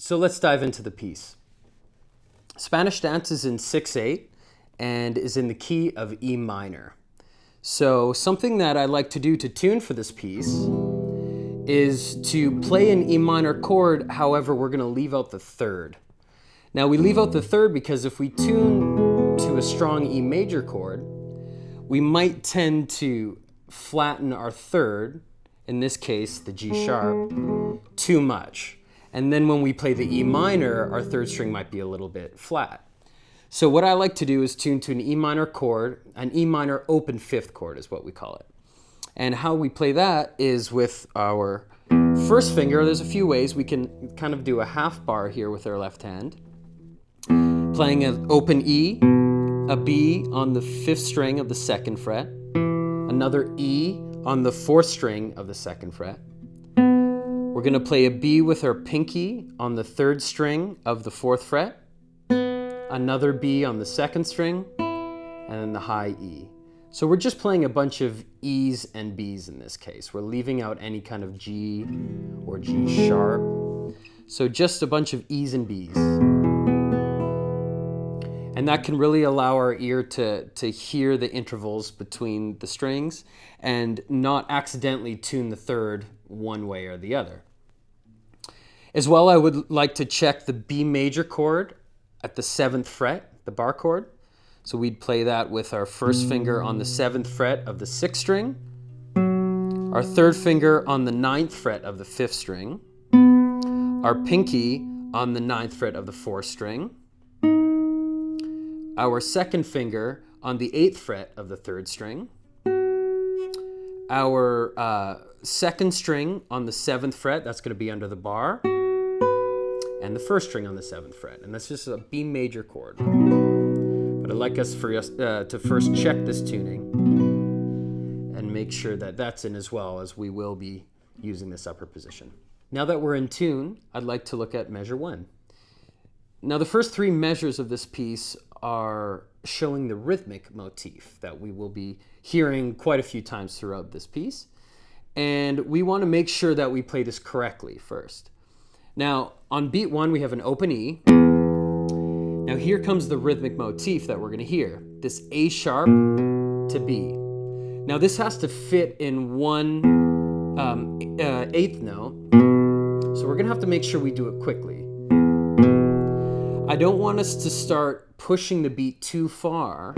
So let's dive into the piece. Spanish Dance is in 6/8 and is in the key of E minor. So something that I like to do to tune for this piece is to play an E minor chord, however, we're going to leave out the third. Now we leave out the third because if we tune to a strong E major chord, we might tend to flatten our third, in this case the G sharp, too much. And then when we play the E minor, our third string might be a little bit flat. So what I like to do is tune to an E minor chord, an E minor open fifth chord is what we call it. And how we play that is with our first finger. There's a few ways. We can kind of do a half bar here with our left hand, playing an open E, a B on the fifth string of the second fret, another E on the fourth string of the second fret. We're going to play a B with our pinky on the third string of the fourth fret, another B on the second string, and then the high E. So we're just playing a bunch of E's and B's in this case. We're leaving out any kind of G or G sharp. So just a bunch of E's and B's. And that can really allow our ear to hear the intervals between the strings and not accidentally tune the third one way or the other. As well, I would like to check the B major chord at the 7th fret, the bar chord. So we'd play that with our first finger on the 7th fret of the 6th string, our third finger on the 9th fret of the 5th string, our pinky on the 9th fret of the 4th string, our second finger on the 8th fret of the 3rd string, our second string on the 7th fret, that's going to be under the bar, and the first string on the 7th fret. And that's just a B major chord. But I'd like us to first check this tuning and make sure that that's in as well, as we will be using this upper position. Now that we're in tune, I'd like to look at measure 1. Now the first 3 measures of this piece are showing the rhythmic motif that we will be hearing quite a few times throughout this piece. And we want to make sure that we play this correctly first. Now on beat 1 we have an open E. Now here comes the rhythmic motif that we're going to hear, this A sharp to B. Now this has to fit in one eighth note, so we're going to have to make sure we do it quickly. I don't want us to start pushing the beat too far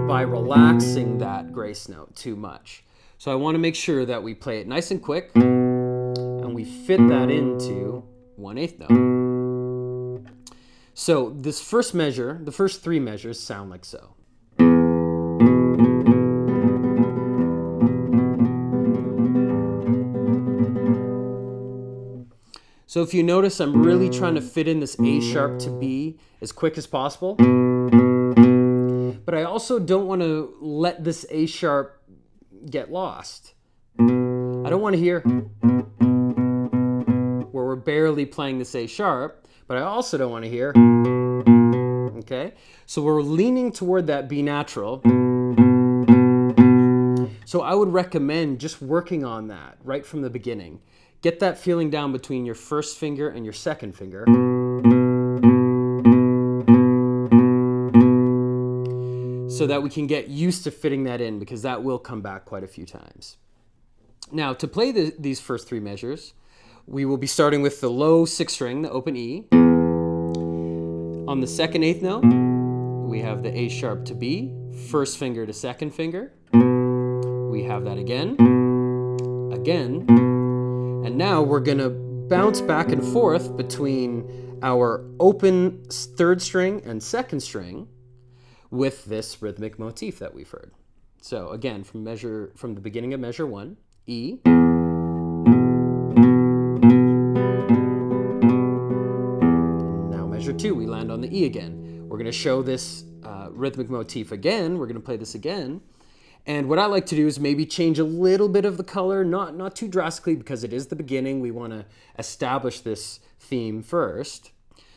by relaxing that grace note too much. So I want to make sure that we play it nice and quick and we fit that into 1/8 note. So this first measure, the first 3 measures sound like so. So if you notice, I'm really trying to fit in this A sharp to B as quick as possible. But I also don't want to let this A sharp get lost. I don't want to hear where we're barely playing this A sharp, but I also don't want to hear, okay? So we're leaning toward that B natural. So I would recommend just working on that right from the beginning. Get that feeling down between your first finger and your second finger. So that we can get used to fitting that in, because that will come back quite a few times. Now to play these first 3 measures, we will be starting with the low 6th string, the open E. On the 2nd 8th note, we have the A sharp to B, first finger to second finger. We have that again, and now we're going to bounce back and forth between our open 3rd string and 2nd string with this rhythmic motif that we've heard. So again, from the beginning of measure 1, E. Now measure 2, we land on the E again. We're going to show this rhythmic motif again. We're going to play this again. And what I like to do is maybe change a little bit of the color, not too drastically, because it is the beginning. We want to establish this theme first.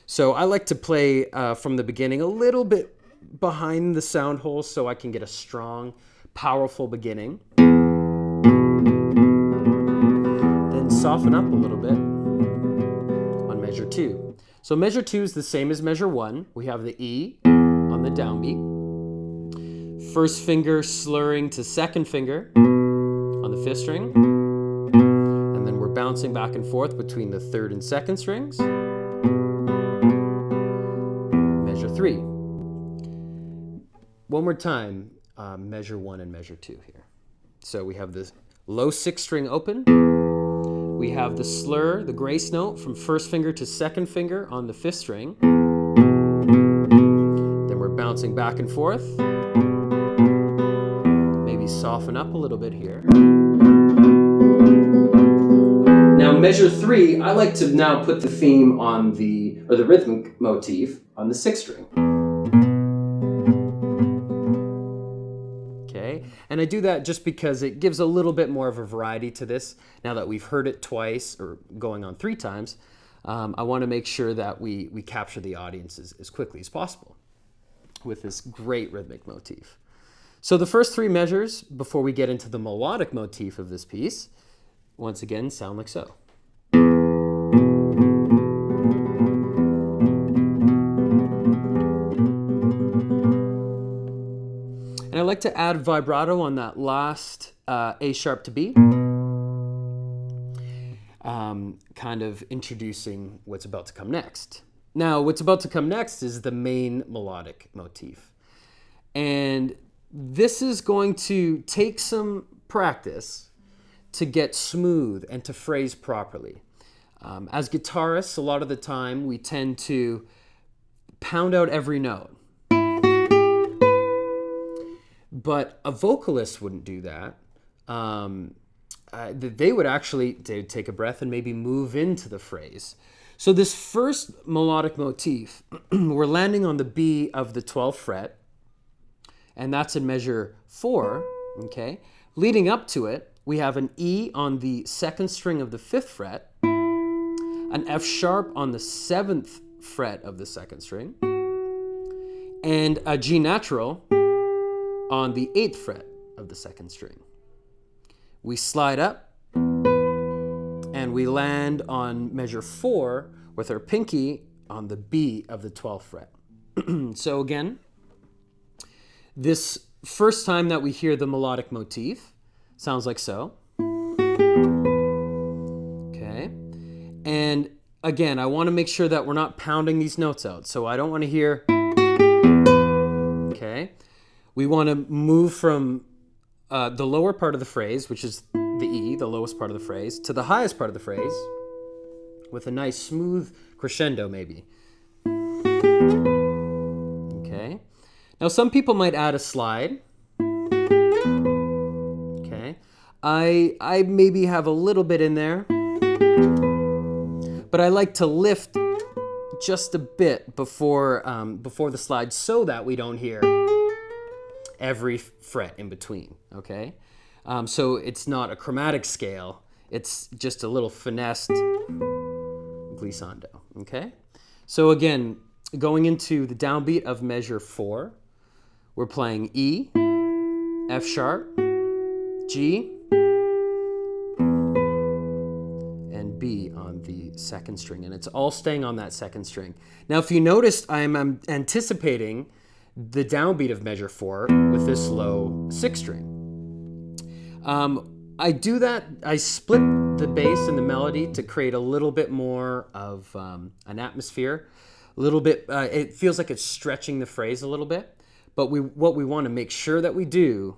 So I like to play from the beginning a little bit behind the sound holes so I can get a strong, powerful beginning. Then soften up a little bit. measure 2. So measure 2 is the same as measure 1. We have the E on the downbeat. First finger slurring to second finger on the 5th string. And then we're bouncing back and forth between the 3rd and 2nd strings. Measure 3. One more time, measure 1 and measure 2 here. So we have the low 6th string open. We have the slur, the grace note from 1st finger to 2nd finger on the 5th string. Then we're bouncing back and forth. Maybe soften up a little bit here. Now measure 3, I like to now put the theme on the rhythmic motif on the 6th string. And I do that just because it gives a little bit more of a variety to this. Now that we've heard it twice, or going on 3 times, I want to make sure that we capture the audience as quickly as possible with this great rhythmic motif. So the first 3 measures, before we get into the melodic motif of this piece, once again sound like so. And I like to add vibrato on that last A sharp to B, kind of introducing what's about to come next. Now, what's about to come next is the main melodic motif. And this is going to take some practice to get smooth and to phrase properly. As guitarists, a lot of the time, we tend to pound out every note. But a vocalist wouldn't do that. They would take a breath and maybe move into the phrase. So this first melodic motif, we're landing on the B of the 12th fret, and that's in measure 4, okay? Leading up to it, we have an E on the 2nd string of the 5th fret, an F sharp on the 7th fret of the 2nd string, and a G natural on the 8th fret of the 2nd string. We slide up and we land on measure 4 with our pinky on the B of the 12th fret. So again, this first time that we hear the melodic motif sounds like so. Okay. And again, I want to make sure that we're not pounding these notes out. So I don't want to hear. Okay. We want to move from the lower part of the phrase, which is the E, the lowest part of the phrase, to the highest part of the phrase with a nice smooth crescendo maybe. Okay. Now some people might add a slide. Okay. I maybe have a little bit in there, but I like to lift just a bit before the slide so that we don't hear every fret in between, okay? So it's not a chromatic scale, it's just a little finessed glissando, okay? So again, going into the downbeat of measure 4, we're playing E, F sharp, G, and B on the 2nd string, and it's all staying on that 2nd string. Now, if you noticed, I'm anticipating the downbeat of measure 4 with this low 6th string. I do that, I split the bass and the melody to create a little bit more of an atmosphere, a little bit, it feels like it's stretching the phrase a little bit, but what we want to make sure that we do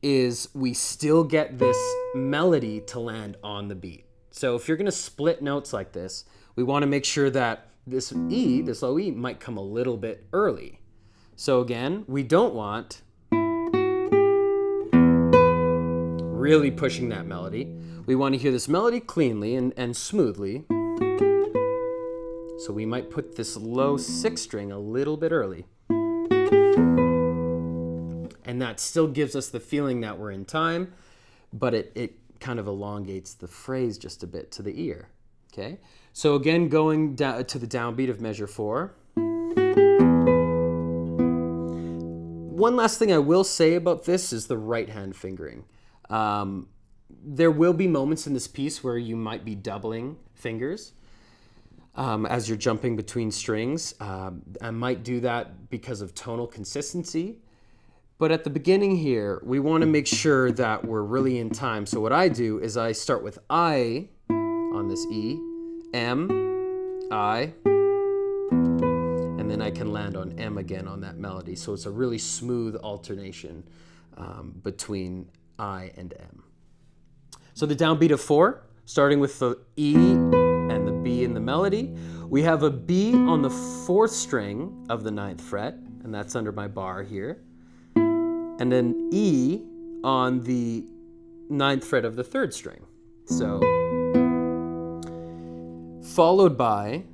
is we still get this melody to land on the beat. So if you're going to split notes like this, we want to make sure that this E, this low E, might come a little bit early. So again, we don't want really pushing that melody. We want to hear this melody cleanly and smoothly. So we might put this low 6th string a little bit early. And that still gives us the feeling that we're in time, but it kind of elongates the phrase just a bit to the ear. Okay? So again, going down to the downbeat of measure 4. One last thing I will say about this is the right hand fingering. There will be moments in this piece where you might be doubling fingers. as you're jumping between strings. I might do that because of tonal consistency. But at the beginning here, we want to make sure that we're really in time. So what I do is I start with I on this E, M, I, and then I can land on M again on that melody. So it's a really smooth alternation between I and M. So the downbeat of 4, starting with the E and the B in the melody. We have a B on the 4th string of the 9th fret, and that's under my bar here. And then E on the 9th fret of the 3rd string. So, followed by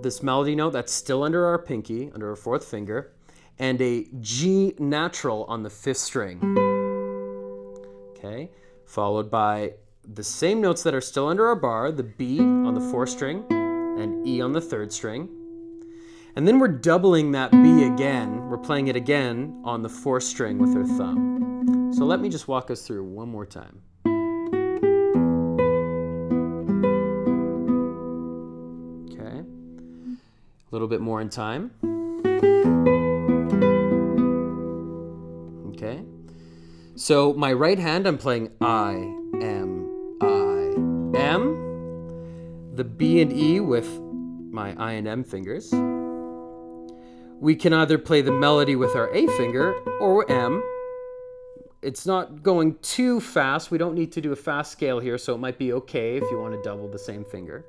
this melody note that's still under our pinky, under our 4th finger, and a G natural on the 5th string. Okay, followed by the same notes that are still under our bar, the B on the 4th string and E on the 3rd string. And then we're doubling that B again. We're playing it again on the 4th string with our thumb. So let me just walk us through one more time. Okay. A little bit more in time. Okay. So my right hand, I'm playing I, M, I, M. The B and E with my I and M fingers. We can either play the melody with our A finger or M. It's not going too fast. We don't need to do a fast scale here, so it might be okay if you want to double the same finger.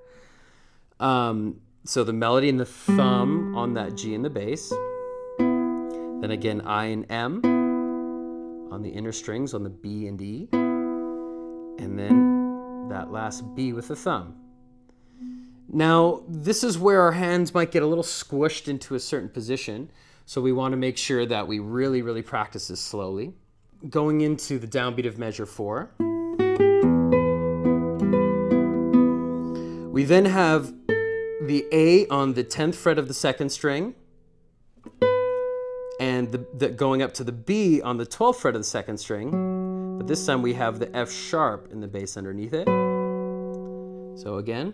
So the melody and the thumb on that G in the bass. Then again, I and M on the inner strings on the B and E. And then that last B with the thumb. Now, this is where our hands might get a little squished into a certain position, so we want to make sure that we really, really practice this slowly. Going into the downbeat of measure 4. We then have the A on the 10th fret of the 2nd string, and going up to the B on the 12th fret of the 2nd string, but this time we have the F sharp in the bass underneath it. So again.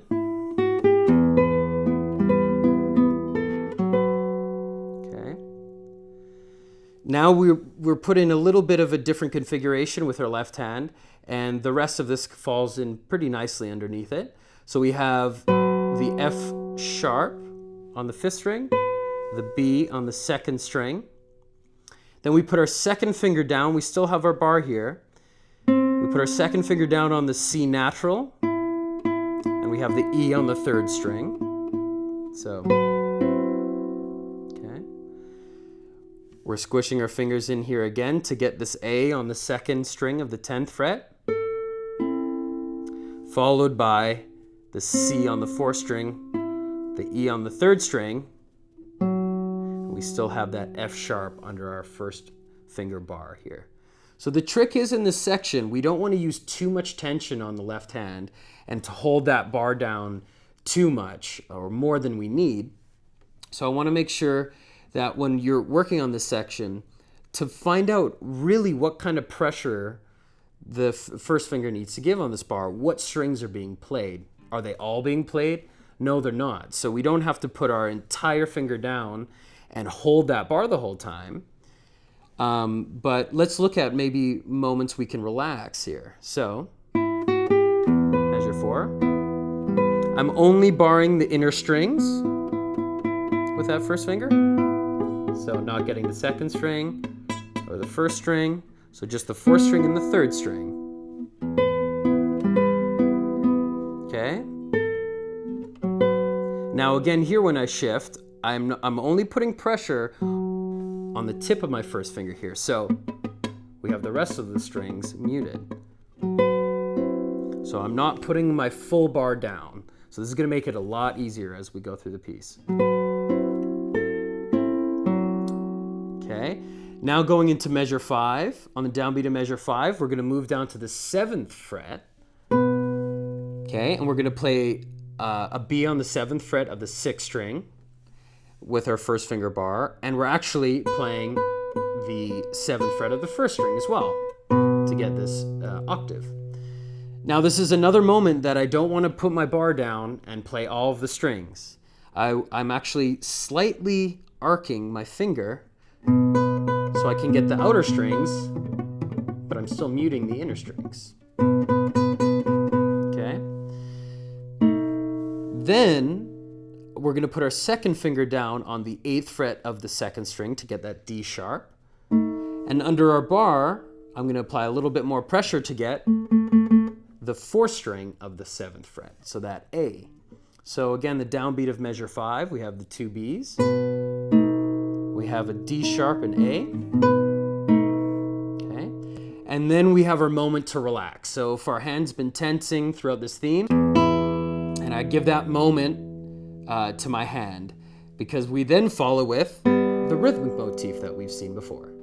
Now we're put in a little bit of a different configuration with our left hand, and the rest of this falls in pretty nicely underneath it. So we have the F sharp on the 5th string, the B on the 2nd string. Then we put our 2nd finger down. We still have our bar here. We put our 2nd finger down on the C natural, and we have the E on the 3rd string. So. We're squishing our fingers in here again to get this A on the 2nd string of the 10th fret, followed by the C on the 4th string, the E on the 3rd string, and we still have that F sharp under our 1st finger bar here. So the trick is in this section, we don't want to use too much tension on the left hand and to hold that bar down too much or more than we need. So I want to make sure that when you're working on this section, to find out really what kind of pressure the 1st finger needs to give on this bar, what strings are being played. Are they all being played? No, they're not. So we don't have to put our entire finger down and hold that bar the whole time. But let's look at maybe moments we can relax here. So, measure 4. I'm only barring the inner strings with that 1st finger. So not getting the 2nd string or the 1st string. So just the 4th string and the 3rd string. Okay. Now again here when I shift, I'm only putting pressure on the tip of my 1st finger here. So we have the rest of the strings muted. So I'm not putting my full bar down. So this is going to make it a lot easier as we go through the piece. Okay, now going into measure 5, on the downbeat of measure 5, we're going to move down to the 7th fret. Okay, and we're going to play a B on the 7th fret of the 6th string with our 1st finger bar, and we're actually playing the 7th fret of the 1st string as well to get this octave. Now this is another moment that I don't want to put my bar down and play all of the strings. I'm actually slightly arcing my finger so I can get the outer strings, but I'm still muting the inner strings. Okay? Then we're going to put our second finger down on the 8th fret of the 2nd string to get that D sharp. And under our bar, I'm going to apply a little bit more pressure to get the 4th string of the 7th fret, so that A. So again, the downbeat of measure 5, we have the 2 Bs. We have a D sharp and A. Okay. And then we have our moment to relax. So if our hand's been tensing throughout this theme, and I give that moment to my hand, because we then follow with the rhythmic motif that we've seen before.